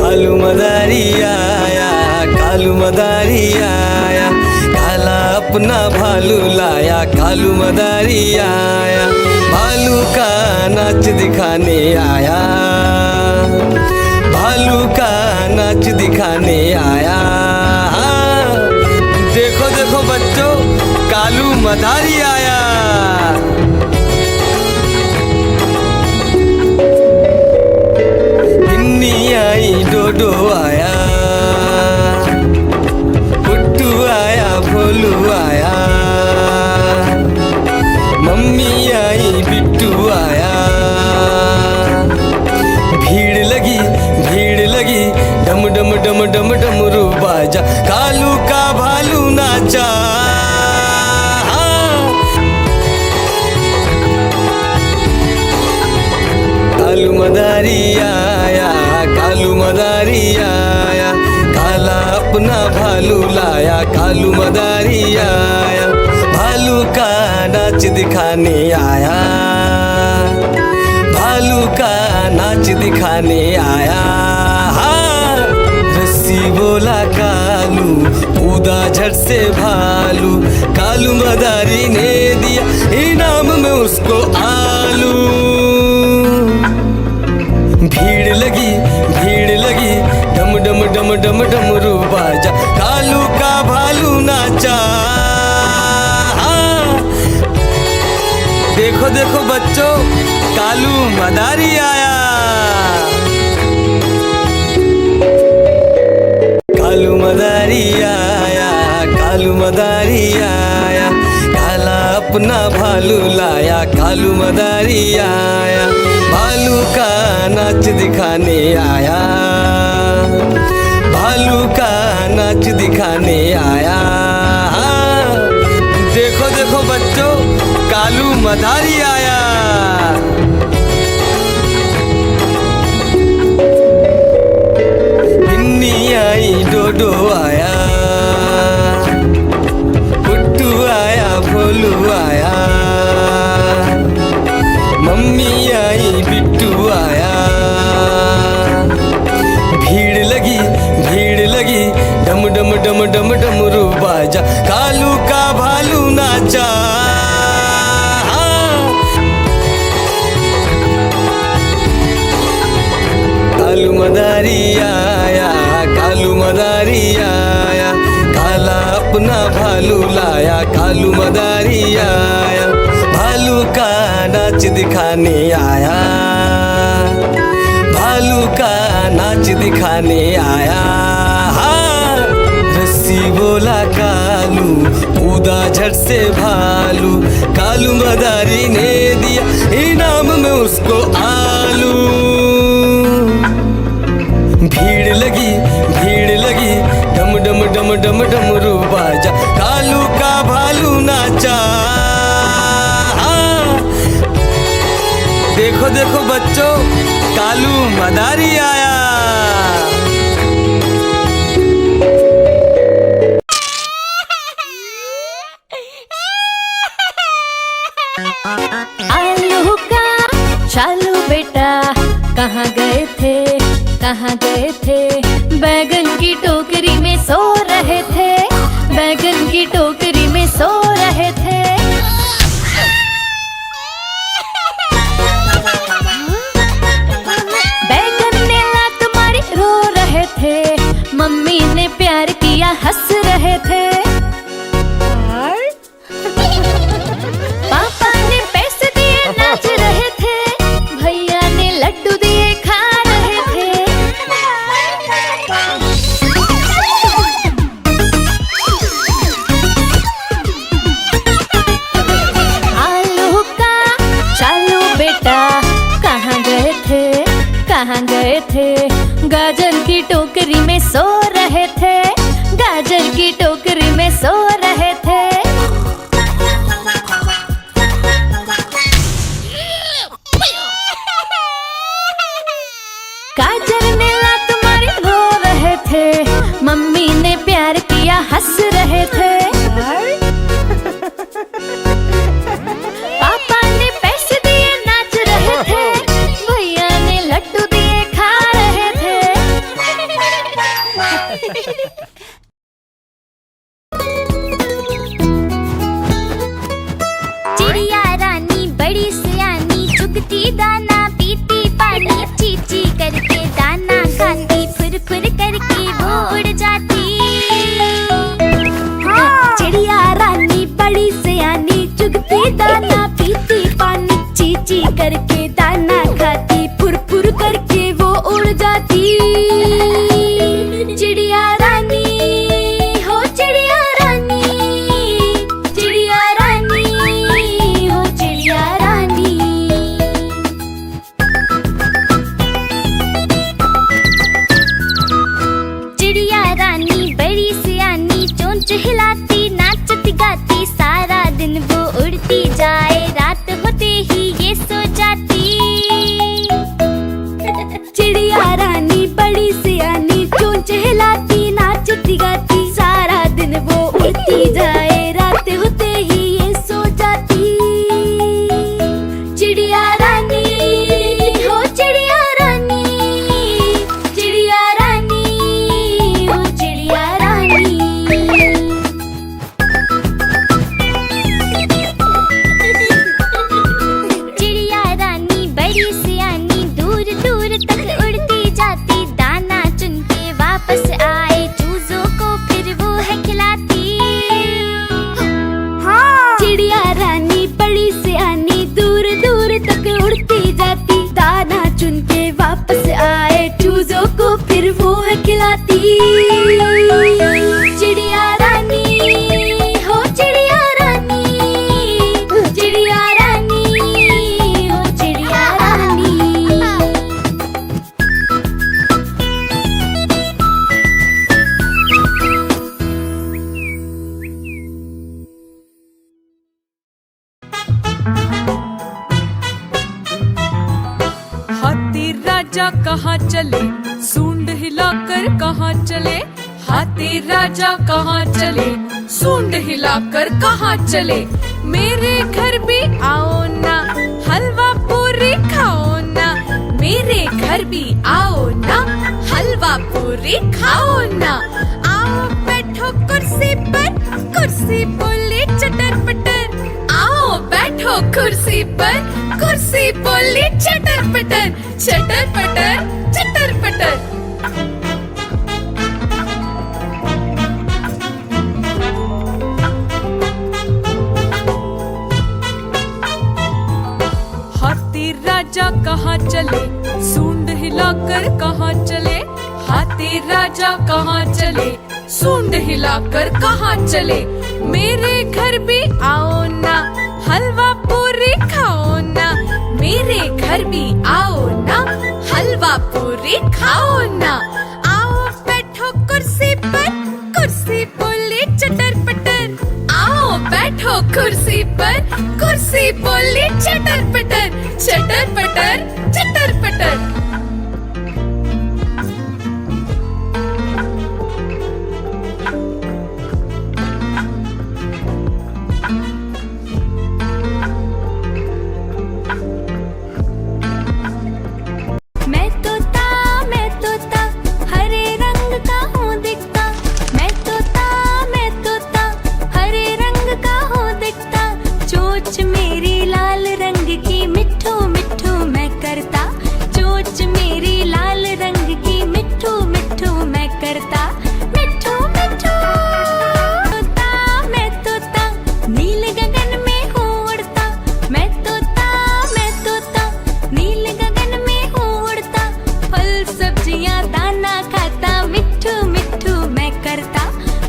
कालू मदारी आया, कालू मदारी आया, काला अपना भालू लाया, कालू मदारी आया, भालू का नाच दिखाने आया, भालू का नाच दिखाने आया। देखो देखो बच्चों, कालू मदारी आया। बिन्नी आई, डोडो आया, पुट्टू आया, भोलू आया, मम्मी आई, बिट्टू आया। भीड़ लगी, डम डम डम डम डमरू बाजा, कालू का भालू नाचा। कालू मदारी आया, कालू मदारी आया, काला अपना भालू लाया, कालू मदारी आया, भालू का नाच दिखाने आया, भालू का नाच दिखाने आया। रस्सी बोला कालू, कूदा झट से भालू, कालू मदारी ने दिया इनाम में उसको आलू। भीड़ लगी, डम डम डम डम डमरू बाजा, कालू का भालू नाचा। देखो देखो बच्चों, कालू मदारी आया। कालू मदारी आया, कालू मदारी आया, काला अपना भालू लाया, कालू मदारी आया, भालू का नाच दिखाने आया, भालू का नाच दिखाने आया। देखो देखो बच्चों, कालू मदारी आया। बिन्नी आई, डोडो आया, पुट्टू आया, भोलू आया, मम्मी आई, बिट्टू आया। भीड़ लगी, डम डम डम डम डमरू बाजा, कालू का भालू नाचा। कालू मदारी आया, कालू मदारी आया, काला अपना भालू लाया, कालू मदारी आया, भालू का नाच दिखाने आया, भालू का नाच दिखाने आया। रस्सी बोला कालू, कूदा झट से भालू, कालू मदारी ने दिया इनाम में उसको आलू। भीड़ लगी, डम डम डम डम डमरू बाजा, कालू का भालू नाचा। देखो देखो बच्चों, कालू मदारी आया। आलू का चालू बेटा, कहाँ गए थे, कहाँ गए थे, बैगन की टोकरी में सो रहे थे, बैगन की टोकरी में सो रहे थे। बैगन ने लात मारी, रो रहे थे, मम्मी ने प्यार किया, हंस रहे थे। पापा ने पैसे दिए, नाच रहे थे, भैया ने लड्डू दिए, खा रहे थे। आलू का चालू बेटा, कहाँ गए थे, कहाँ गए थे, गाजर की टोकरी में सो रहे थे, गाजर की टोकरी में सो रहे थे। गाजर ने लात मारी, रो रहे थे, मम्मी ने प्यार किया, हंस रहे थे। पापा ने पैसे दिए, नाच रहे थे, भैया ने लड्डू दिए, खा रहे थे। फिर वो है खिलाती चिड़िया रानी, हो चिड़िया रानी, चिड़िया रानी, हो चिड़िया रानी। हाथी राजा कहाँ चले, सूंड हिलाकर कहाँ चले। हाथी राजा कहाँ चले, सूंड हिलाकर कहाँ चले। मेरे घर भी आओ ना, हलवा पूरी खाओ ना। मेरे घर भी आओ ना, हलवा पूरी खाओ ना। आओ बैठो कुर्सी पर, कुर्सी बोली चटर पटर। आओ बैठो कुर्सी पर, कुर्सी बोली चटर पटर, चटर पटर, चटर पटर। हाथी राजा कहाँ चले, सूंड हिलाकर कहाँ चले। हाथी राजा कहाँ चले, सूंड हिलाकर कहाँ चले। मेरे घर भी आओ ना, हलवा पूरी खाओ ना। मेरे घर भी आओ ना, हलवा पूरी खाओ ना। आओ बैठो कुर्सी पर, कुर्सी बोली चटर पटर। आओ बैठो कुर्सी पर, कुर्सी बोली चटर पटर, चटर पटर, चटर पटर। मैं तोता हरे रंग का हूँ दिखता। मैं तोता हरे रंग का हूँ दिखता। चोंच मेरी लाल रंग की, मिट्ठू मिट्ठू मैं करता। चोंच मेरी लाल रंग की, मिट्ठू मिट्ठू मैं करता। मिट्ठू मिट्ठू मैं तोता नील गगन में हूँ उड़ता। मैं तोता नील गगन में हूँ उड़ता। फल सब्जियाँ दाना खाता, मिट्ठू मिट्ठू मैं करता।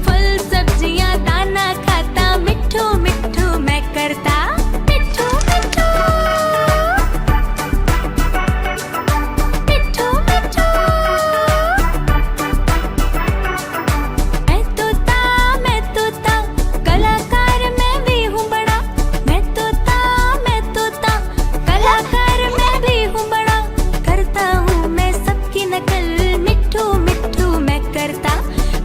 फल सब्जियाँ दाना खाता, मिट्ठू मिट्ठू मैं करता। मिट्ठू मिट्ठू मिट्ठू मिट्ठू। मैं तोता कलाकार मैं भी हूँ बड़ा। मैं तोता कलाकार मैं भी हूँ बड़ा। करता हूँ मैं सबकी नकल, मिट्ठू मिट्ठू मैं करता।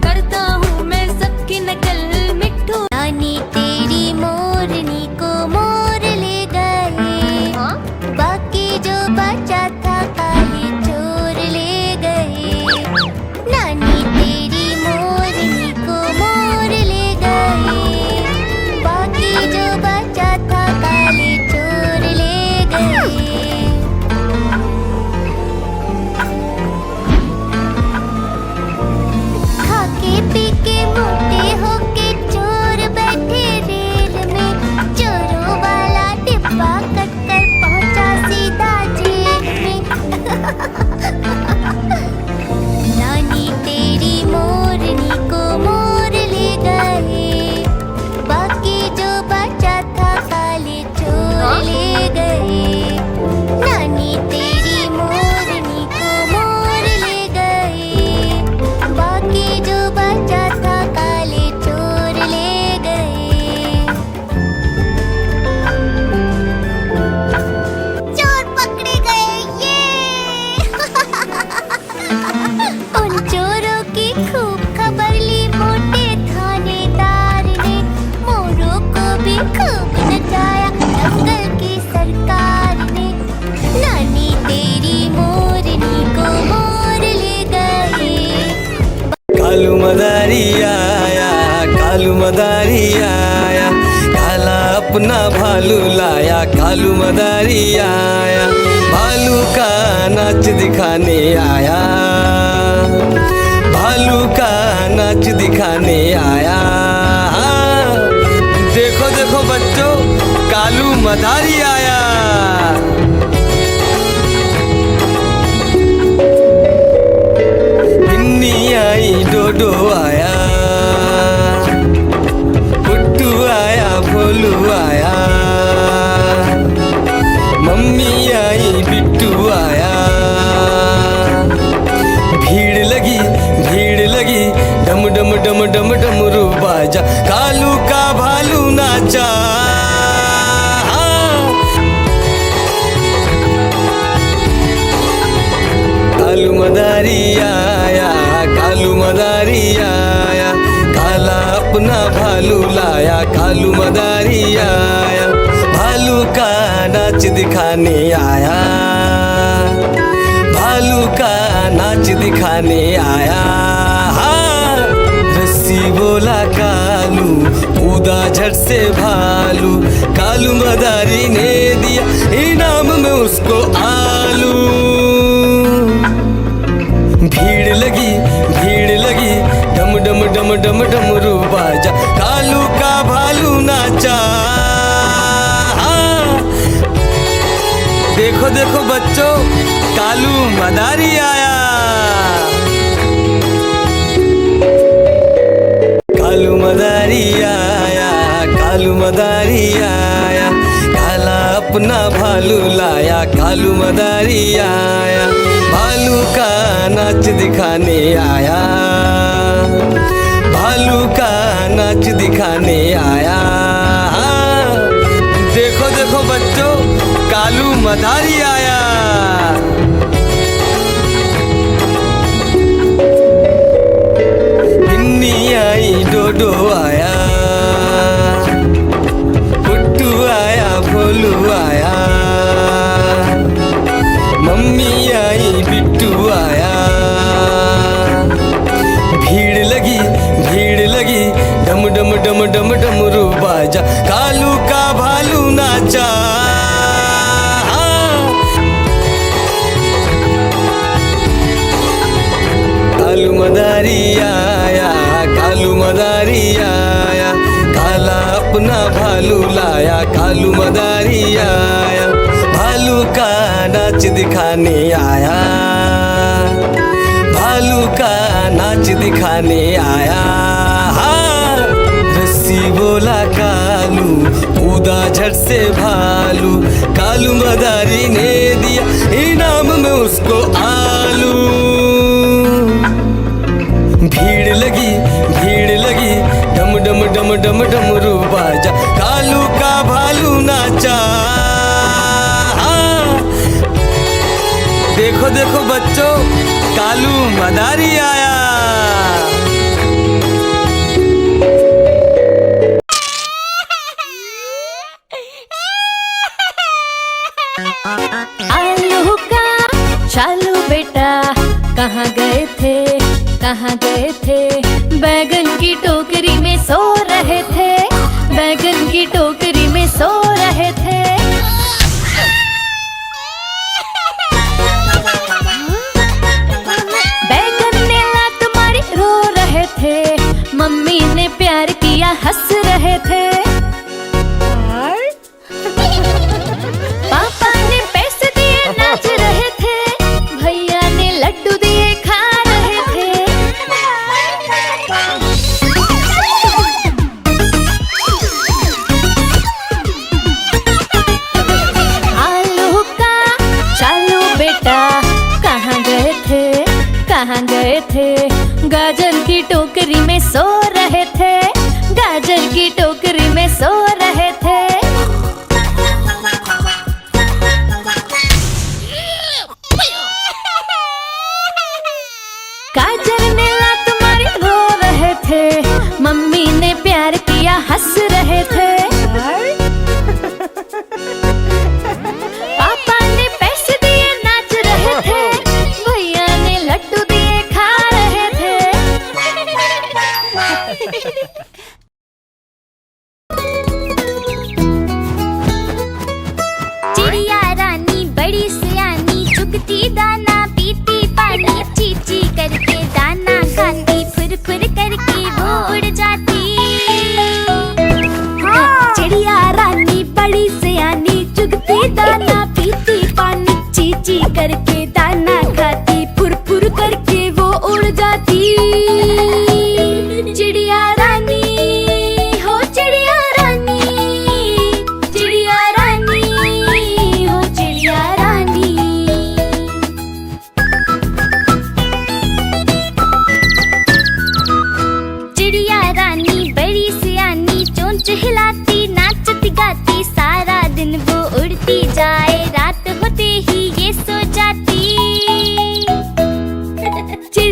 करता हूँ मैं सबकी नकल, मिट्ठू। नानी तेरी मोरनी को मोर ले गए। बाकी जो बचा था काहे चोर ले गए। नानी तेरी मोरनी को मोर ले गए। बाकी जो बचा था काले चोर ले गए। खाके पी के मोटे होके चोर बैठे रेल में। चोरों वाला डिब्बा कट कर पहुंचा सीधा जेल में। नानी तेरी मोरनी को मोर ले गए। बाकी जो बचा था काले चोर ले गए। नानी तेरी मोरनी को मोर ले गए। बाकी जो बचा था काले चोर ले गए। चोर पकड़े गए ये। उन चोरों की खूब खबर ली मोटे थानेदार ने। मोरों को भी खूब नचाया दंगल की सरकार ने। नानी तेरी मोरनी को मोर ले गए। कालू मदारी आया, कालू मदारी आया। काला अपना भालू लाया, कालू मदारी आया। भालू का नाच दिखाने आया, भालू का नाच दिखाने आया। देखो देखो बच्चों, कालू मदारी आया। बाजा, कालू का भालू नाचा। कालू मदारी आया, कालू मदारी आया, काला अपना भालू लाया, कालू मदारी आया, भालू का नाच दिखाने आया, भालू का नाच दिखाने आया। रस्सी बोला कालू, कूदा झट से भालू, कालू मदारी ने दिया इनाम में उसको आलू। भीड़ लगी, भीड़ लगी, डम डम डम डम डमरू बाजा, कालू का भालू नाचा। देखो देखो बच्चों, कालू मदारी आया। कालू मदारी आया, कालू मदारी आया, काला अपना भालू लाया, कालू मदारी आया, भालू का नाच दिखाने आया, भालू का नाच दिखाने आया। देखो देखो बच्चों, कालू मदारी आया। गिन्नी आई, डोडो आया, गुड्डू आया, भोलू आया, मम्मी आई, बिट्टू आया। भीड़ लगी, भीड़ लगी, डम डम डम डम डमरू बाजा, कालू का भालू नाचा। कालू मदारी आया, कालू मदारी आया, काला अपना भालू लाया, कालू मदारी आया, भालू का नाच दिखाने आया, भालू का नाच दिखाने आया। रस्सी बोला कालू, कूदा झट से भालू, कालू मदारी ने दिया इनाम में उसको आलू। भीड़ लगी, भीड़ लगी, डम डम डम डम डमरू बाजा, कालू का भालू नाचा। देखो देखो बच्चों, कालू मदारी आया। आलू का चालू बेटा, कहाँ गए थे, कहाँ गए थे, बैगन की टोकरी में सो रहे थे, बैगन की टोकरी में सो रहे थे। बैगन ने लात मारी, रो रहे थे, मम्मी ने प्यार किया, हंस रहे थे। पापा ने पैसे दिए, नाच रहे थे, भैया ने लड्डू दिए, खा रहे थे। आलू का चालू बेटा, कहाँ गए थे, कहाँ गए थे, गाजर की टोकरी में सो रहे थे, गाजर की टोकरी में सो रहे थे। गाजर ने लात मारी, रो रहे थे, मम्मी ने प्यार किया, हंस रहे थे। पापा ने पैसे दिए, नाच रहे थे, भैया ने लड्डू दिए, खा रहे थे। चिड़िया रानी बड़ी सियानी, चुगती दाना पीती पानी, चीची करके दाना खाती, फुर फुर करके वो उड़ जाती। हाँ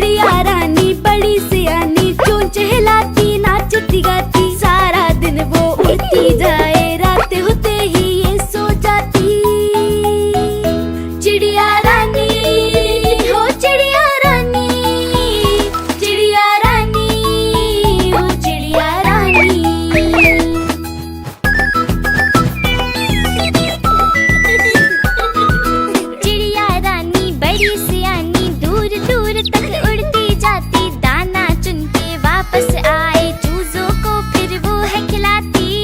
चिड़िया रानी बड़ी सियानी, चोंच हिलाती नाचती गाती, सारा दिन वो उड़ती जाए, रात होते ही ये सो जाती। चिड़िया रानी हो चिड़िया रानी, चिड़िया रानी हो चिड़िया रानी। चिड़िया रानी बड़ी सियानी, दूर दूर तक उड़ती जाती, दाना चुन के वापस आए, चूजों को फिर वो है खिलाती।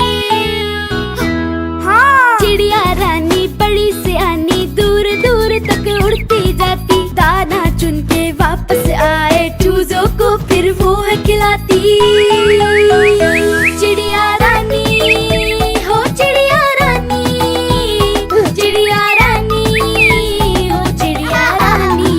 हाँ चिड़िया रानी बड़ी सियानी, दूर दूर तक उड़ती जाती, दाना चुन के वापस आए, चूजों को फिर वो है खिलाती। चिड़िया रानी हो चिड़िया रानी, चिड़िया रानी हो चिड़िया रानी।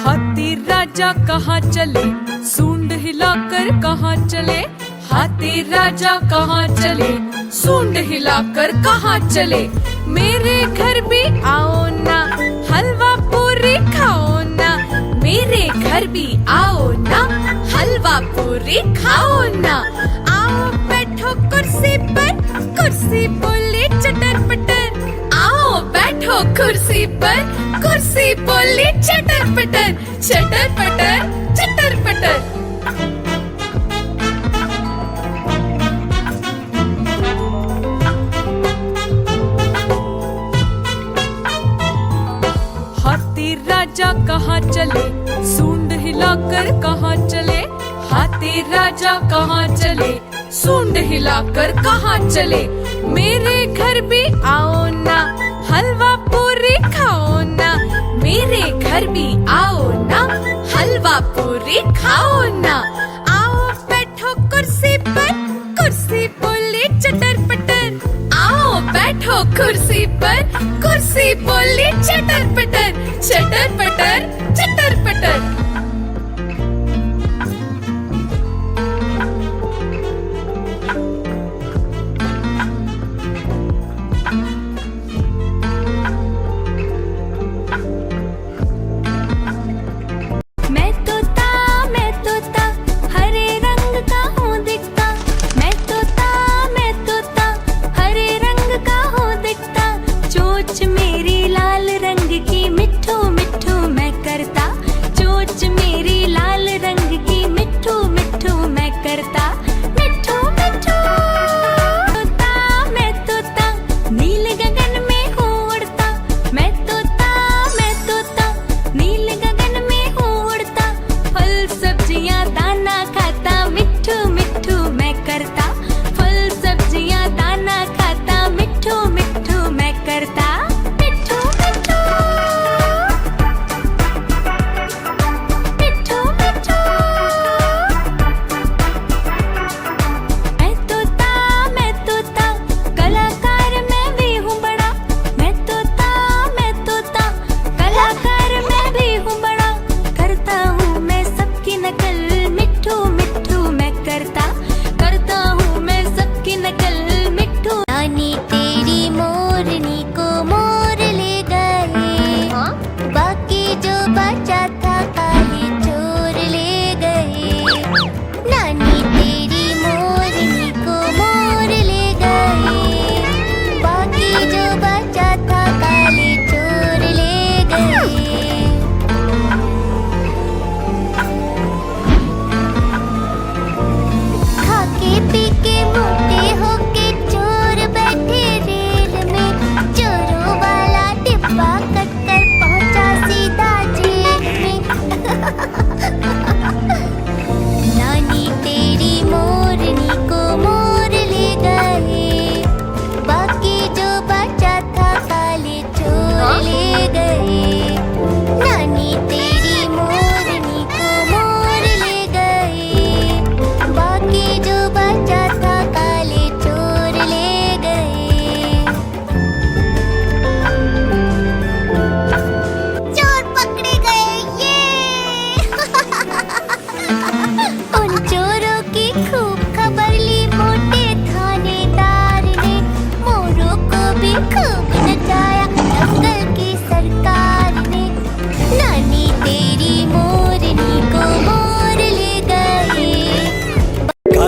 हाथी राजा कहाँ चले, सूंड हिलाकर कहाँ चले। हाथी राजा कहाँ चले, सूंड हिलाकर कहाँ चले। मेरे घर भी आओ ना, हलवा पूरी खाओ ना। मेरे घर भी आओ ना, हलवा पूरी खाओ ना। आओ बैठो कुर्सी पर, कुर्सी बोली चटर पटर। आओ बैठो कुर्सी पर, कुर्सी बोली चटर पटर, चटर पटर, चटर पटर। हाथी राजा कहाँ चले, सूंड हिलाकर कहाँ चले। हाथी राजा कहाँ चले, सूंड हिलाकर कहाँ चले। मेरे घर भी आओ ना, हलवा पूरी खाओ ना। मेरे घर भी आओ ना, हलवा पूरी खाओ ना। आओ बैठो कुर्सी पर, कुर्सी बोली चटर पटर। आओ बैठो कुर्सी पर, कुर्सी बोली चटर पटर, चटर पटर, चटर पटर। मैं तोता हरे रंग का हूँ दिखता। मैं तोता हरे रंग का हूँ दिखता। चोंच मेरी लाल रंग की, मिट्ठू मिट्ठू मैं करता। चोंच मेरी लाल रंग की, मिट्ठू मिट्ठू मैं करता। मिट्ठू मिट्ठू मैं तोता नील गगन में हूँ उड़ता। मैं तोता नील गगन में हूँ उड़ता। फल सब्जियाँ दाना खाता, मिट्ठू मिट्ठू मैं करता। फल सब्जियाँ दाना खाता, मिट्ठू मिट्ठू मैं करता। मिट्ठू मिट्ठू मिट्ठू मिट्ठू। मैं तोता कलाकार मैं भी हूँ बड़ा। मैं तोता कलाकार मैं भी हूँ बड़ा। करता हूँ मैं सबकी नकल, मिट्ठू मिट्ठू मैं करता। करता हूँ मैं सबकी नकल, मिट्ठू। रानी तेरी मोरनी को मोर ले गए, बाकी जो बचा था काहे चोर ले गए। नानी तेरी मोरनी को मोर ले गए, बाकी जो बचा था काले चोर ले गए।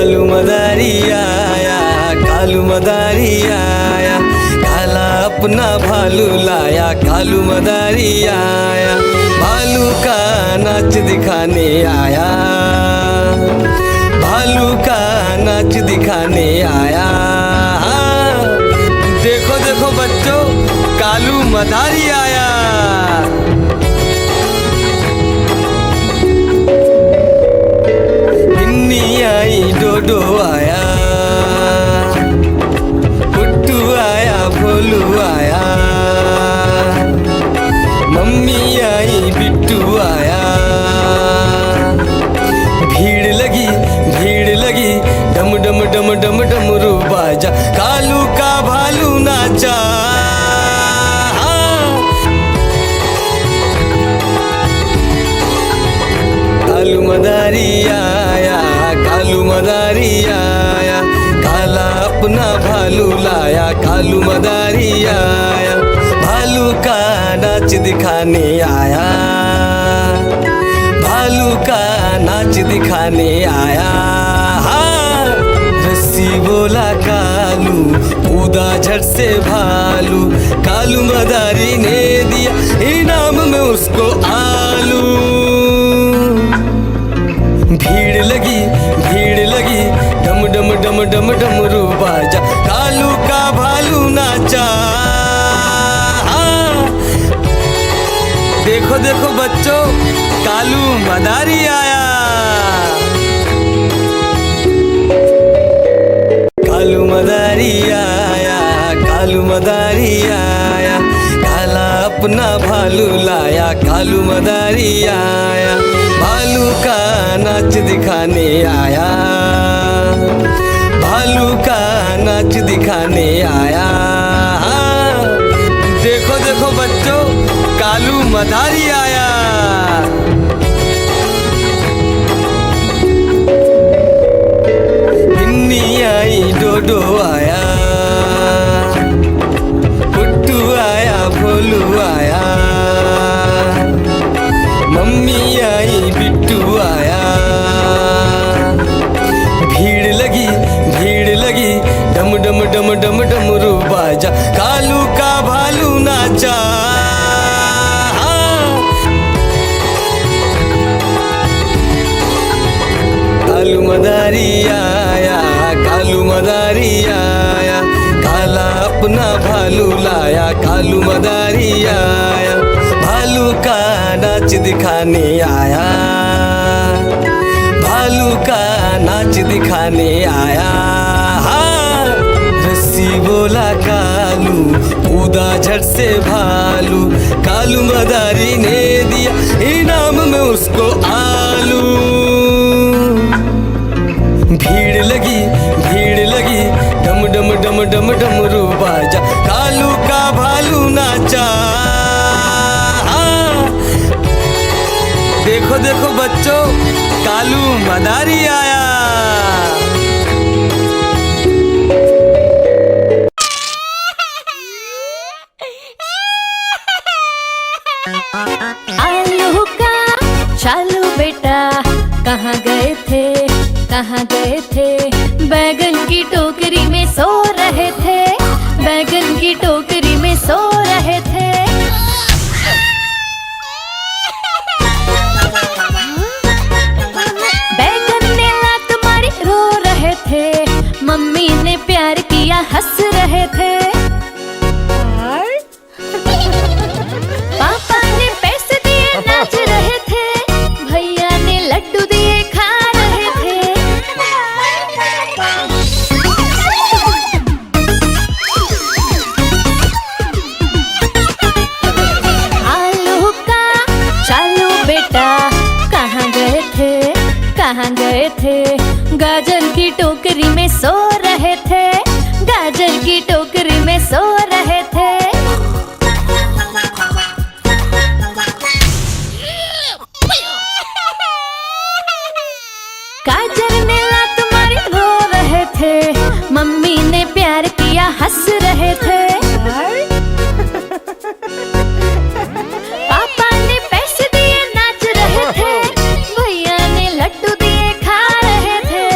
कालू मदारी आया, कालू मदारी आया, काला अपना भालू लाया, कालू मदारी आया, भालू का नाच दिखाने आया, भालू का नाच दिखाने आया। देखो देखो बच्चों, कालू मदारी आया। गिन्नी आई, डोडो आया, पुट्टू आया, भोलू आया, मम्मी आई, बिट्टू आया। भीड़ लगी, भीड़ लगी, डम डम डम डम डमरू बाजा, कालू का भालू नाचा। कालू मदारी आया, कालू मदारी आया, काला अपना भालू लाया, कालू मदारी आया, भालू का नाच दिखाने आया, भालू का नाच दिखाने आया। रस्सी बोला कालू, कूदा झट से भालू, कालू मदारी ने दिया इनाम में उसको आलू। भीड़ लगी, भीड़ लगी, डम डम डम डम डमरू बाजा, कालू का भालू नाचा। देखो देखो बच्चों, कालू मदारी आया। कालू मदारी आया, कालू मदारी आया, काला अपना भालू लाया, कालू मदारी आया, भालू का नाच दिखाने आया, भालू का नाच दिखाने आया। देखो देखो बच्चों, कालू मदारी आया। गिन्नी आई, डोडो आया, पुट्टू आया, भोलू आया, मम्मी आई, बिट्टू आया। भीड़ लगी, भीड़ लगी, डम डम डम डम डमरू बाजा, कालू का भालू नाचा। कालू मदारी आया, कालू मदारी आया, काला अपना भालू लाया, कालू मदारी आया, भालू का नाच दिखाने आया, भालू का नाच दिखाने आया। रस्सी बोला कालू, कूदा झट से भालू, कालू मदारी ने दिया इनाम में उसको आलू। भीड़ लगी, भीड़ लगी, डम डम डम डम डमरू बाजा, कालू का भालू नाचा। देखो देखो बच्चों, कालू मदारी आया। आलू का चालू बेटा, कहाँ गए थे, कहाँ गए थे, बैगन की टोकरी में सो रहे थे, बैगन की टोकरी में सो रहे थे। बैगन ने लात मारी, रो रहे थे, मम्मी ने प्यार किया, हंस रहे थे। पापा ने पैसे दिए, नाच रहे थे, भैया ने लड्डू दिए, खा रहे थे। आलू का चालू बेटा, कहाँ गए थे, कहाँ गए थे, गाजर की टोकरी में सो रहे थे, गाजर की टोकरी में सो रहे थे। गाजर ने लात मारी, रो रहे थे, मम्मी ने प्यार किया, हंस रहे थे। पापा ने पैसे दिए, नाच रहे थे, भैया ने लड्डू दिए, खा रहे थे।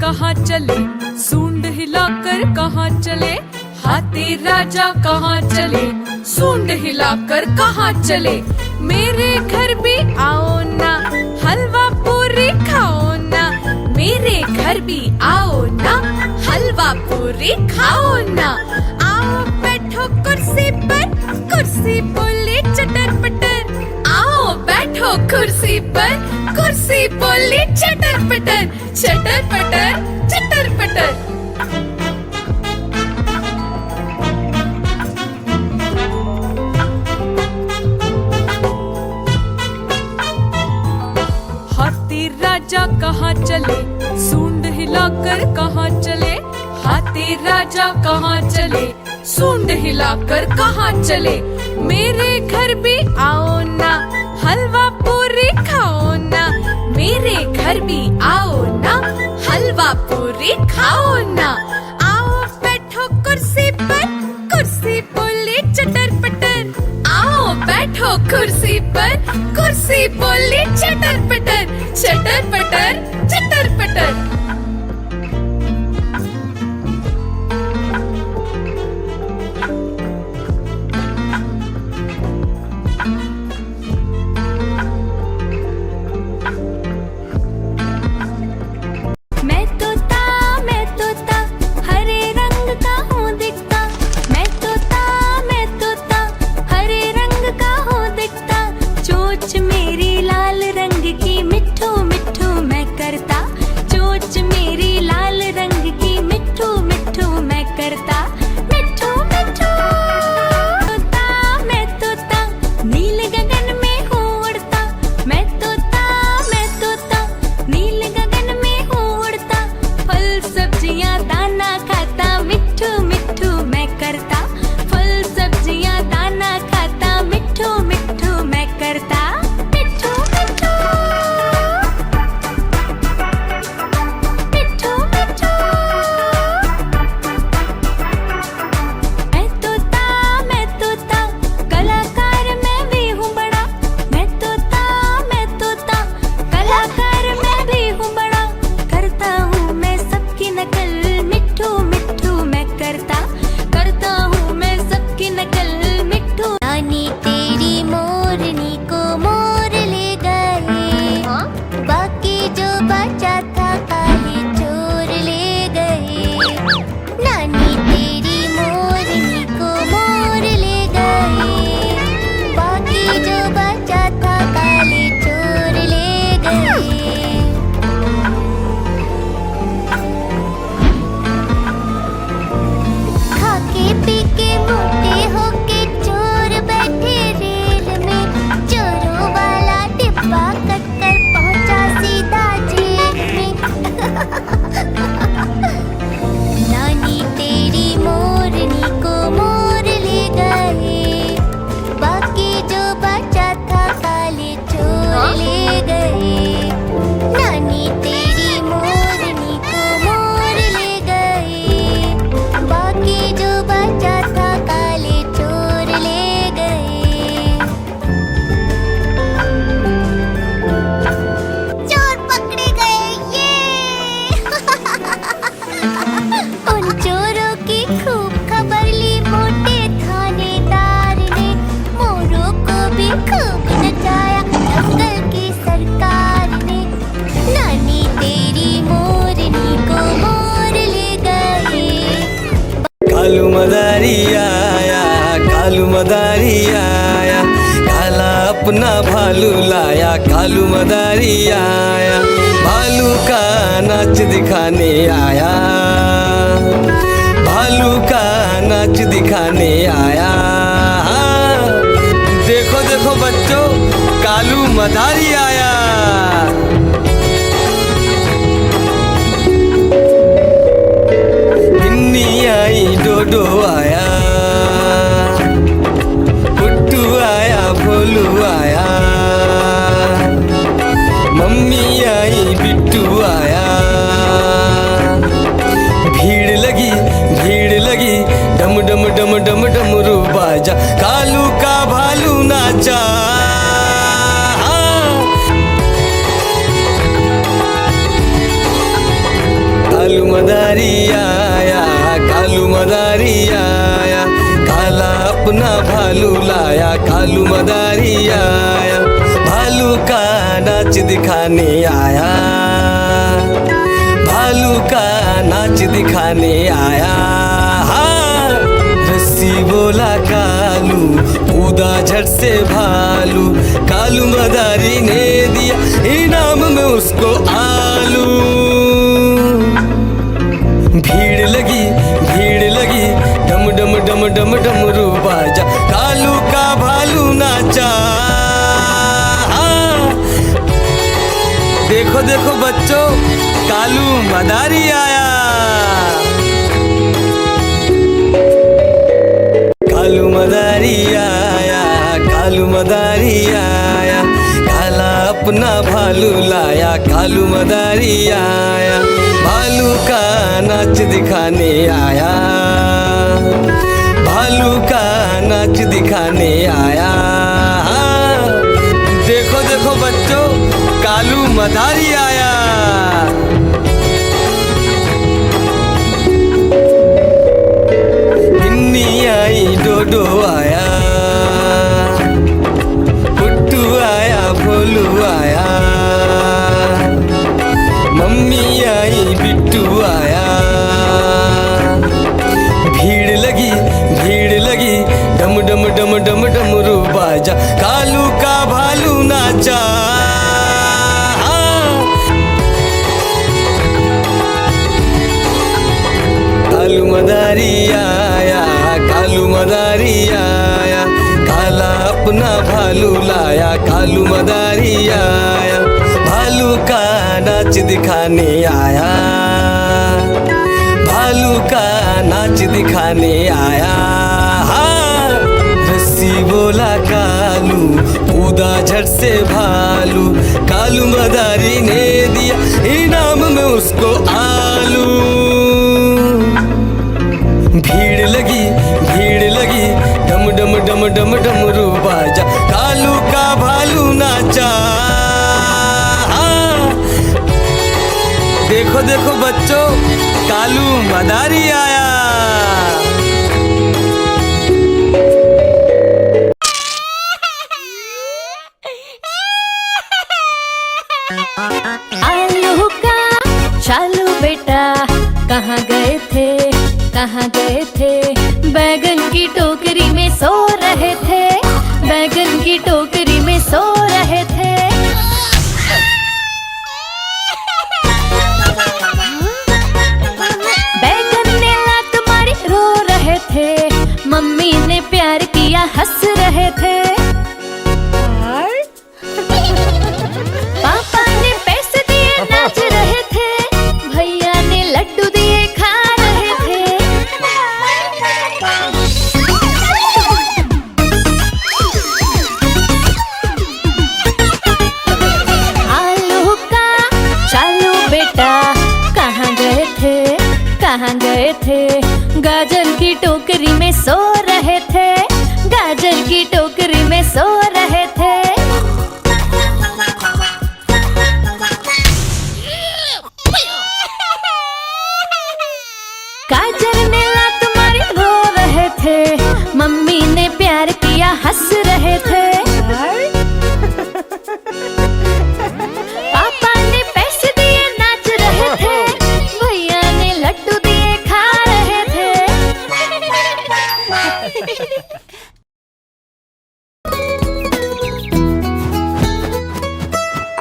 कहाँ चले, सूंड हिलाकर कहाँ चले, हाथी राजा कहाँ चले, सूंड हिलाकर कहाँ चले। मेरे घर भी आओ ना, हलवा पूरी खाओ ना, मेरे घर भी आओ ना, हलवा पूरी खाओ ना। आओ बैठो कुर्सी पर, कुर्सी बोली चटर पटर, आओ बैठो कुर्सी पर, कुर्सी बोली चटर पटर, चटर पटर चटर पटर। हाथी राजा कहाँ चले, सूंड हिलाकर कहाँ चले, हाथी राजा कहाँ चले, सूंड हिलाकर कहाँ चले। मेरे घर भी आओ ना, हलवा पूरी खाओ ना, मेरे घर भी आओ ना, हलवा पूरी खाओ ना। आओ बैठो कुर्सी पर, कुर्सी बोली चटर पटर, आओ बैठो कुर्सी पर, कुर्सी बोली चटर पटर, चटर पटर चटर पटर। मैं तोता हरे रंग का हूँ दिखता, मैं तोता हरे रंग का हूँ दिखता। चोंच मेरी लाल रंग की मिट्ठू मिट्ठू मैं करता, चोंच मेरी लाल रंग की मिट्ठू मिट्ठू मैं करता। मिट्ठू मिट्ठू मैं तोता नील गगन में हूँ उड़ता, मैं तोता नील गगन में हूँ उड़ता। फल सब्जियाँ दाना खाता, मिट्ठू मिट्ठू मैं करता, फल सब्जियाँ दाना खाता, मिट्ठू मिट्ठू मैं करता। मिट्ठू मिट्ठू मिट्ठू मिट्ठू मैं तोता कलाकार मैं भी हूँ बड़ा, मैं तोता कलाकार मैं भी हूँ बड़ा। करता हूँ मैं सबकी नकल, मिट्ठू मिट्ठू मैं करता हूँ मैं सबकी नकल, मिट्ठू। नानी तेरी मोरनी को मोर ले गए, बाकी जो बचा था काले चोर ले गए। नानी तेरी मोरनी को मोर ले गए, बाकी जो बचा था काले चोर ले गए। खाके पी के मोटे होके चोर बैठे रेल में, चोरों वाला डिब्बा कटकर पहुंचा सीधा जेल में। नानी तेरी मोरनी को मोर ले गए, बाकी जो बचा था काले चोर ले गए। नानी तेरी मोरनी को मोर ले गए, बाकी जो बचा था काले चोर ले गए। चोर पकड़े गए ये। उन चोरों की खूब खबर ली मोटे थानेदार ने, मोरों को भी खूब नचाया जंगल की सरकार ने। नानी तेरी मोरनी को मोर ले गए। कालू मदारी आया, कालू मदारी आया, काला अपना भालू लाया, कालू मदारी आया, भालू का नाच दिखाने आया, भालू का नाच दिखाने आया। देखो देखो बच्चों, कालू मदारी आया। बिन्नी आई, डोडो आया, पुट्टू आया, भोलू आया, मम्मी आई, बिट्टू आया। भीड़ लगी डम डम डम डम डमरू बाजा, कालू का भालू नाचा। कालू मदारी आया, कालू मदारी आया, काला अपना भालू लाया, कालू मदारी आया, भालू का नाच दिखाने आया, भालू का नाच दिखाने आया। हाँ, रस्सी बोला कालू, कूदा झट से भालू, कालू मदारी ने दिया इनाम में उसको आलू। भीड़ लगी डम डम डम डम डमरू बाजा, कालू का भालू नाचा। हाँ, देखो देखो बच्चों, कालू मदारी आया, कालू मदारी आया, कालू मदारी आया, काला अपना भालू लाया, कालू मदारी आया, भालू का नाच दिखाने आया, भालू का नाच दिखाने आया। देखो देखो बच्चों, कालू मदारी आया। बिन्नी आई, डोडो आया, गुड्डू आया, भोलू आया, मम्मी आई, बिट्टू आया। भीड़ लगी डम डम डम डम डमरू बाजा, कालू का भालू नाचा। कालू मदारी आया, कालू मदारी आया, काला अपना भालू लाया, कालू मदारी आया, भालू का नाच दिखाने आया, भालू का नाच दिखाने आया। हाँ, रस्सी बोला कालू, कूदा झट से भालू, कालू मदारी ने दिया इनाम में उसको आलू। भीड़ लगी डम डम डम डम डमरू बाजा, कालू का भालू नाचा। हाँ, देखो देखो बच्चों, कालू मदारी आया। आलू का चालू बेटा, कहाँ गए थे, कहाँ गए थे, बैगन की टोकरी में सो रहे थे, बैगन की टोकरी में सो रहे थे। बैगन ने लात मारी, रो रहे थे, मम्मी ने प्यार किया, हंस रहे थे। पापा ने पैसे दिए, नाच रहे थे, भैया ने लड्डू दिए, खा रहे थे। आलू का चालू बेटा, कहाँ गए थे, कहाँ गए थे, गाजर की टोकरी में सो रहे थे, गाजर की टोकरी में सो रहे थे। गाजर ने लात मारी, रो रहे थे, मम्मी ने प्यार किया, हंस रहे थे। पापा ने पैसे दिए, नाच रहे थे, भैया ने लड्डू दिए, खा रहे थे।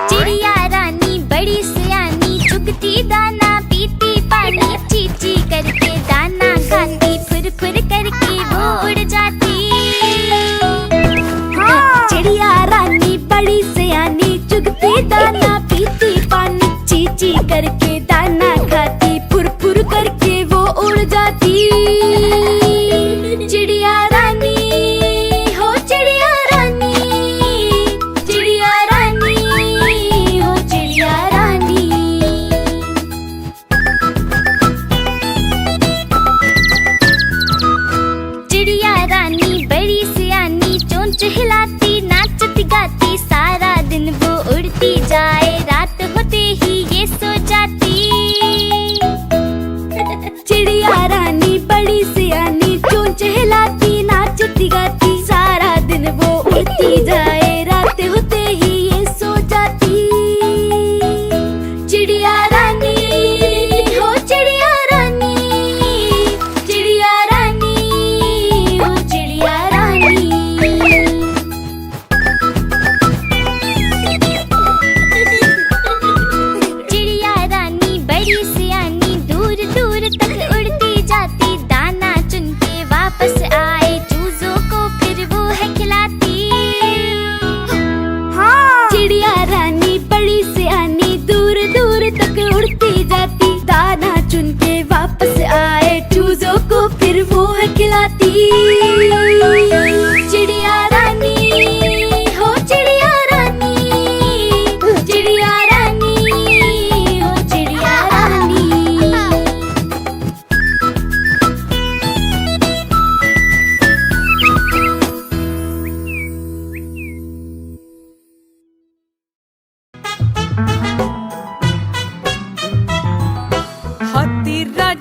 चिड़िया रानी बड़ी सियानी, चुगती दाना पीती पानी, चीची करके दाना खाती, फुर फुर करके वो उड़ जाती। हाँ।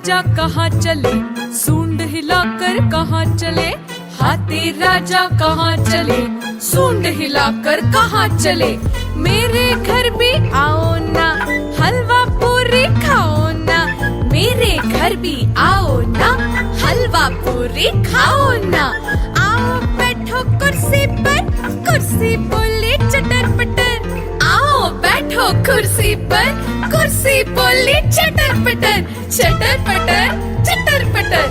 राजा कहाँ चले, सूंड हिलाकर कहाँ चले। हाथी राजा कहाँ चले, सूंड हिलाकर कहाँ चले। मेरे घर भी आओ ना, हलवा पूरी खाओ ना। मेरे घर भी आओ ना, हलवा पूरी खाओ ना। आओ बैठो कुर्सी पर, कुर्सी बोली चटर पटर। आओ बैठो कुर्सी पर, कुर्सी बोली चटर पटर। चटर पटर चटर पटर।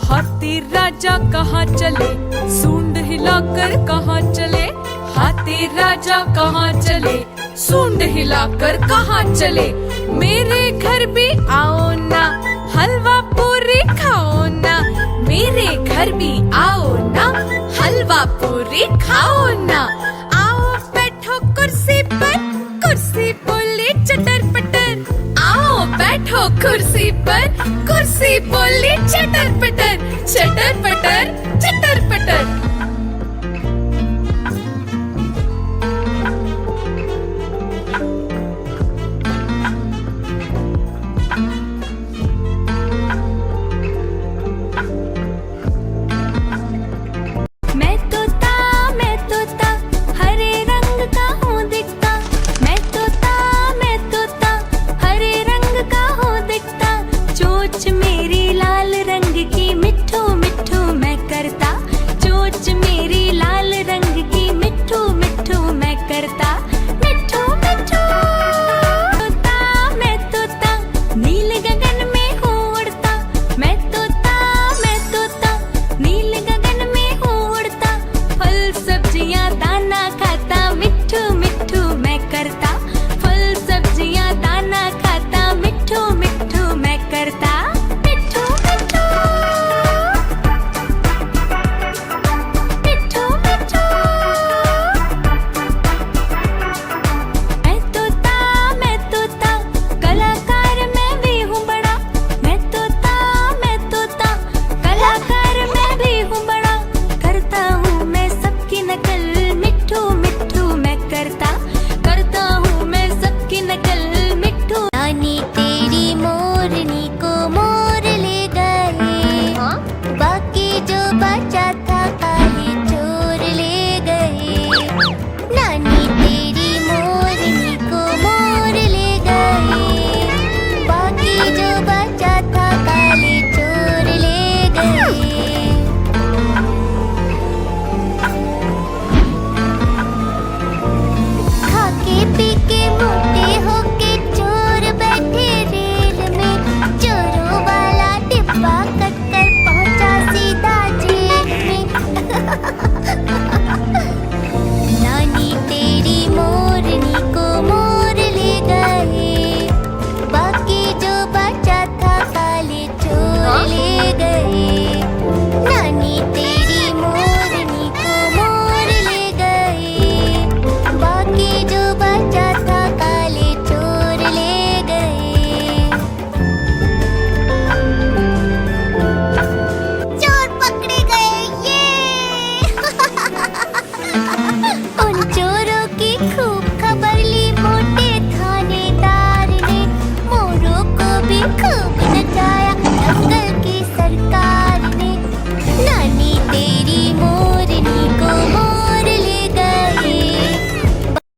हाथी राजा कहाँ चले, सूंड हिलाकर कहाँ चले। हाथी राजा कहाँ चले, सूंड हिलाकर कहाँ चले। मेरे घर भी आओ ना, हलवा पूरी खाओ ना। मेरे घर भी आओ ना, हलवा पूरी खाओ ना। आओ बैठो कुर्सी पर, कुर्सी बोली चटर पटर। आओ बैठो कुर्सी पर, कुर्सी बोली चटर पटर। चटर पटर चटर पटर। मैं तोता हरे रंग का हूँ दिखता। मैं तोता हरे रंग का हूँ दिखता। चोंच मेरी लाल रंग की, मिट्ठू मिट्ठू मैं करता। चोंच मेरी